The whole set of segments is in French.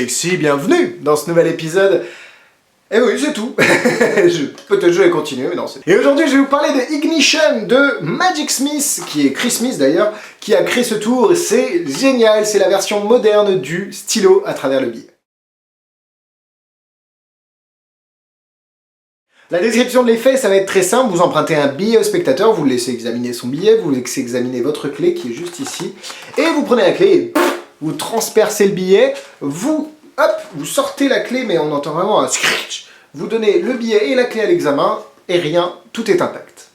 Jexy, bienvenue dans ce nouvel épisode. Et oui, c'est tout. Peut-être je vais continuer, mais non, c'est... Et aujourd'hui, je vais vous parler de Ignition de Magic Smith, qui est Chris Smith d'ailleurs, qui a créé ce tour. C'est génial, c'est la version moderne du stylo à travers le billet. La description de l'effet, ça va être très simple. Vous empruntez un billet au spectateur, vous le laissez examiner son billet, vous laissez examiner votre clé qui est juste ici, et vous prenez la clé et vous transpercez le billet, vous sortez la clé, mais on entend vraiment un scratch. Vous donnez le billet et la clé à l'examen, et rien, tout est intact.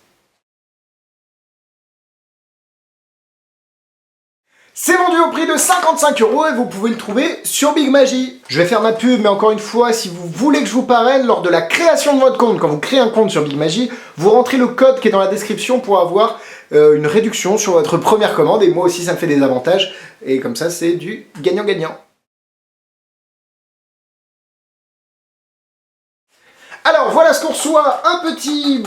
C'est vendu au prix de 55 € et vous pouvez le trouver sur Big Magie. Je vais faire ma pub, mais encore une fois, si vous voulez que je vous parraine lors de la création de votre compte, quand vous créez un compte sur Big Magie, vous rentrez le code qui est dans la description pour avoir une réduction sur votre première commande, et moi aussi ça me fait des avantages, et comme ça c'est du gagnant-gagnant. Alors voilà ce qu'on reçoit, un petit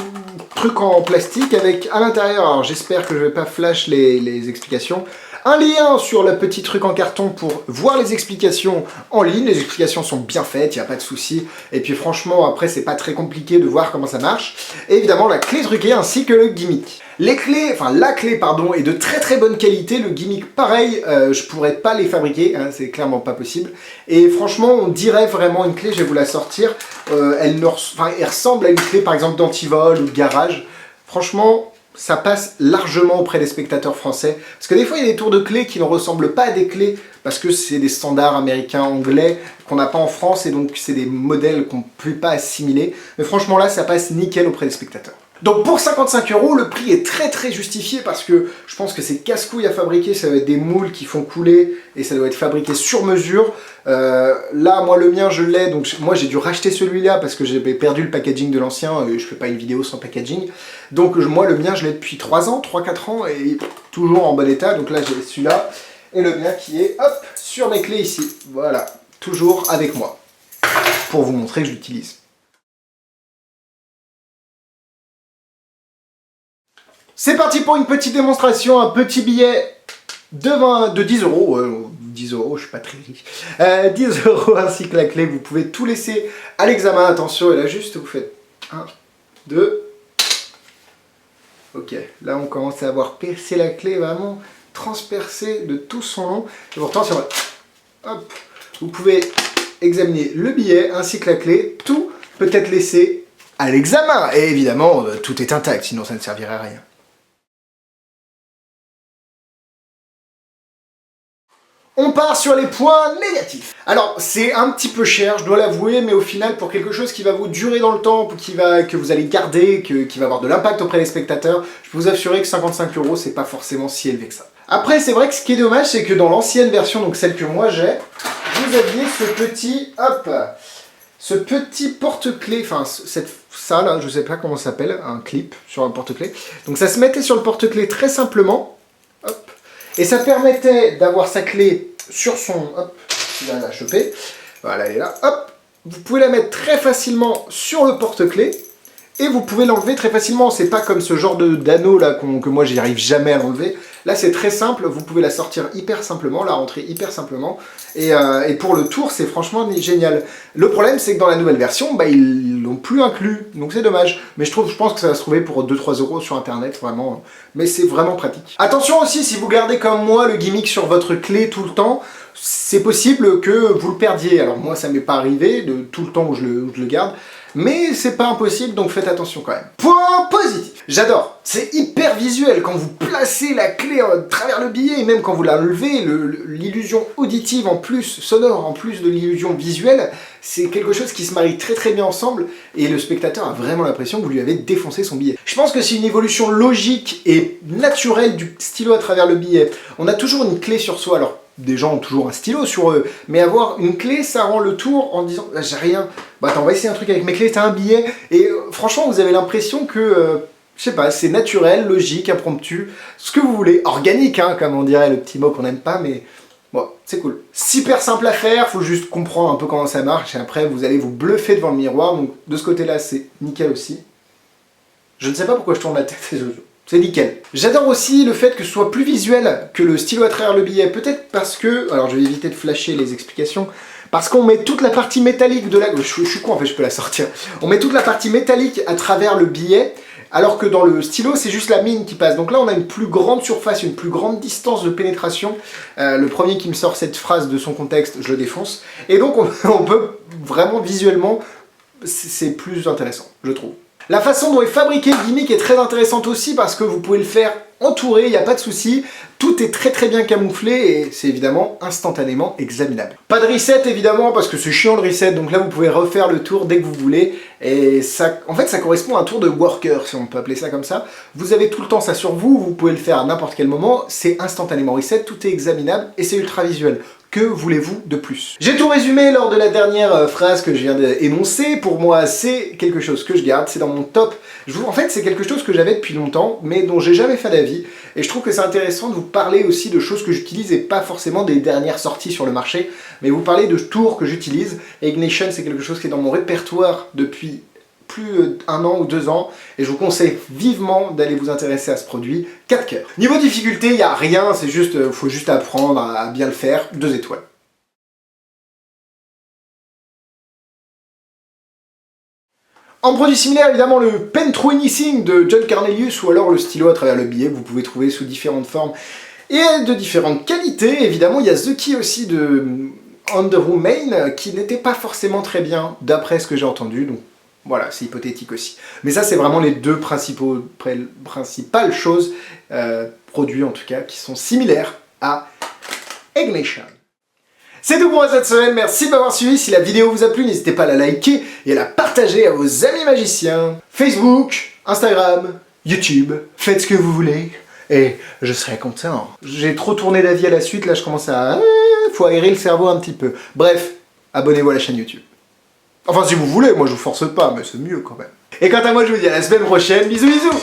truc en plastique avec à l'intérieur, alors j'espère que je vais pas flash les explications, un lien sur le petit truc en carton pour voir les explications en ligne. Les explications sont bien faites, il n'y a pas de souci. Et puis franchement, après, c'est pas très compliqué de voir comment ça marche. Et évidemment, la clé truquée ainsi que le gimmick. La clé, pardon, est de très très bonne qualité. Le gimmick, pareil, je pourrais pas les fabriquer, hein, c'est clairement pas possible. Et franchement, on dirait vraiment une clé, je vais vous la sortir. Elle ressemble à une clé, par exemple, d'antivol ou de garage. Franchement, ça passe largement auprès des spectateurs français. Parce que des fois, il y a des tours de clés qui ne ressemblent pas à des clés, parce que c'est des standards américains, anglais, qu'on n'a pas en France, et donc c'est des modèles qu'on ne peut pas assimiler. Mais franchement, là, ça passe nickel auprès des spectateurs. Donc pour 55 €, le prix est très très justifié, parce que je pense que c'est casse-couille à fabriquer, ça doit être des moules qui font couler, et ça doit être fabriqué sur mesure. Là, moi le mien je l'ai, donc moi j'ai dû racheter celui-là parce que j'avais perdu le packaging de l'ancien, je fais pas une vidéo sans packaging. Donc moi le mien je l'ai depuis 3 ans, 3-4 ans, et toujours en bon état. Donc là j'ai celui-là, et le mien qui est, hop, sur mes clés ici. Voilà, toujours avec moi, pour vous montrer que je l'utilise. C'est parti pour une petite démonstration, un petit billet de 10 €, 10 €, je suis pas très riche, 10 € ainsi que la clé. Vous pouvez tout laisser à l'examen, attention, et là juste vous faites 1, 2, ok, là on commence à avoir percé la clé, vraiment transpercé de tout son long, et pourtant sur hop, vous pouvez examiner le billet ainsi que la clé, tout peut être laissé à l'examen, et évidemment tout est intact, sinon ça ne servirait à rien. On part sur les points négatifs. Alors, c'est un petit peu cher, je dois l'avouer, mais au final, pour quelque chose qui va vous durer dans le temps, que vous allez garder, qui va avoir de l'impact auprès des spectateurs, je peux vous assurer que 55 €, c'est pas forcément si élevé que ça. Après, c'est vrai que ce qui est dommage, c'est que dans l'ancienne version, donc celle que moi j'ai, vous aviez ce petit porte-clés, enfin, ça là, je sais pas comment ça s'appelle, un clip sur un porte-clés. Donc ça se mettait sur le porte-clés très simplement, hop. Et ça permettait d'avoir sa clé sur son... Hop, il va la choper. Voilà, elle est là. Hop, vous pouvez la mettre très facilement sur le porte-clés. Et vous pouvez l'enlever très facilement. C'est pas comme ce genre d'anneau là que moi j'y arrive jamais à l'enlever. Là c'est très simple, vous pouvez la sortir hyper simplement, la rentrer hyper simplement. Et pour le tour c'est franchement génial. Le problème c'est que dans la nouvelle version, ils l'ont plus inclus. Donc c'est dommage. Mais je pense que ça va se trouver pour 2-3 € sur internet vraiment. Mais c'est vraiment pratique. Attention aussi, si vous gardez comme moi le gimmick sur votre clé tout le temps, c'est possible que vous le perdiez. Alors moi ça m'est pas arrivé de tout le temps où je le garde. Mais c'est pas impossible, donc faites attention quand même. Point positif. J'adore. C'est hyper visuel. Quand vous placez la clé à travers le billet, et même quand vous la levez, l'illusion auditive en plus, sonore en plus de l'illusion visuelle, c'est quelque chose qui se marie très très bien ensemble, et le spectateur a vraiment l'impression que vous lui avez défoncé son billet. Je pense que c'est une évolution logique et naturelle du stylo à travers le billet. On a toujours une clé sur soi, alors des gens ont toujours un stylo sur eux, mais avoir une clé, ça rend le tour en disant « j'ai rien, bah attends, on va essayer un truc avec mes clés, t'as un billet », et franchement, vous avez l'impression que, je sais pas, c'est naturel, logique, impromptu, ce que vous voulez, organique, hein, comme on dirait le petit mot qu'on n'aime pas, mais bon, c'est cool. Super simple à faire, faut juste comprendre un peu comment ça marche, et après, vous allez vous bluffer devant le miroir, donc de ce côté-là, c'est nickel aussi. Je ne sais pas pourquoi je tourne la tête, c'est nickel. J'adore aussi le fait que ce soit plus visuel que le stylo à travers le billet. Peut-être parce que, alors je vais éviter de flasher les explications, parce qu'on met toute la partie métallique de la... Je suis con, en fait, je peux la sortir. On met toute la partie métallique à travers le billet, alors que dans le stylo, c'est juste la mine qui passe. Donc là, on a une plus grande surface, une plus grande distance de pénétration. Le premier qui me sort cette phrase de son contexte, je le défonce. Et donc, on peut vraiment, visuellement, c'est plus intéressant, je trouve. La façon dont est fabriqué le gimmick est très intéressante aussi parce que vous pouvez le faire entouré, il n'y a pas de souci. Tout est très bien camouflé et c'est évidemment instantanément examinable. Pas de reset évidemment parce que c'est chiant le reset, donc là vous pouvez refaire le tour dès que vous voulez. Et ça, en fait ça correspond à un tour de worker si on peut appeler ça comme ça. Vous avez tout le temps ça sur vous, vous pouvez le faire à n'importe quel moment, c'est instantanément reset, tout est examinable et c'est ultra visuel. Que voulez-vous de plus? J'ai tout résumé lors de la dernière phrase que je viens d'énoncer. Pour moi, c'est quelque chose que je garde, c'est dans mon top. En fait, c'est quelque chose que j'avais depuis longtemps, mais dont j'ai jamais fait d'avis. Et je trouve que c'est intéressant de vous parler aussi de choses que j'utilise et pas forcément des dernières sorties sur le marché, mais vous parler de tours que j'utilise. Ignition, c'est quelque chose qui est dans mon répertoire depuis plus d'un an ou 2 ans, et je vous conseille vivement d'aller vous intéresser à ce produit. 4 cœurs. Niveau difficulté, il n'y a rien, c'est juste, faut juste apprendre à bien le faire. 2 étoiles. En produit similaire, évidemment, le Pen Through Anything de John Cornelius, ou alors le stylo à travers le billet, que vous pouvez trouver sous différentes formes et de différentes qualités. Évidemment, il y a The Key aussi de Underwood Main, qui n'était pas forcément très bien, d'après ce que j'ai entendu, donc voilà, c'est hypothétique aussi. Mais ça, c'est vraiment les 2 principales choses, produits en tout cas, qui sont similaires à Ignition. C'est tout pour moi cette semaine, merci de m'avoir suivi. Si la vidéo vous a plu, n'hésitez pas à la liker et à la partager à vos amis magiciens. Facebook, Instagram, YouTube, faites ce que vous voulez et je serai content. J'ai trop tourné d'avis à la suite, là je commence à... faut aérer le cerveau un petit peu. Bref, abonnez-vous à la chaîne YouTube. Enfin si vous voulez, moi je vous force pas, mais c'est mieux quand même. Et quant à moi je vous dis à la semaine prochaine, bisous bisous.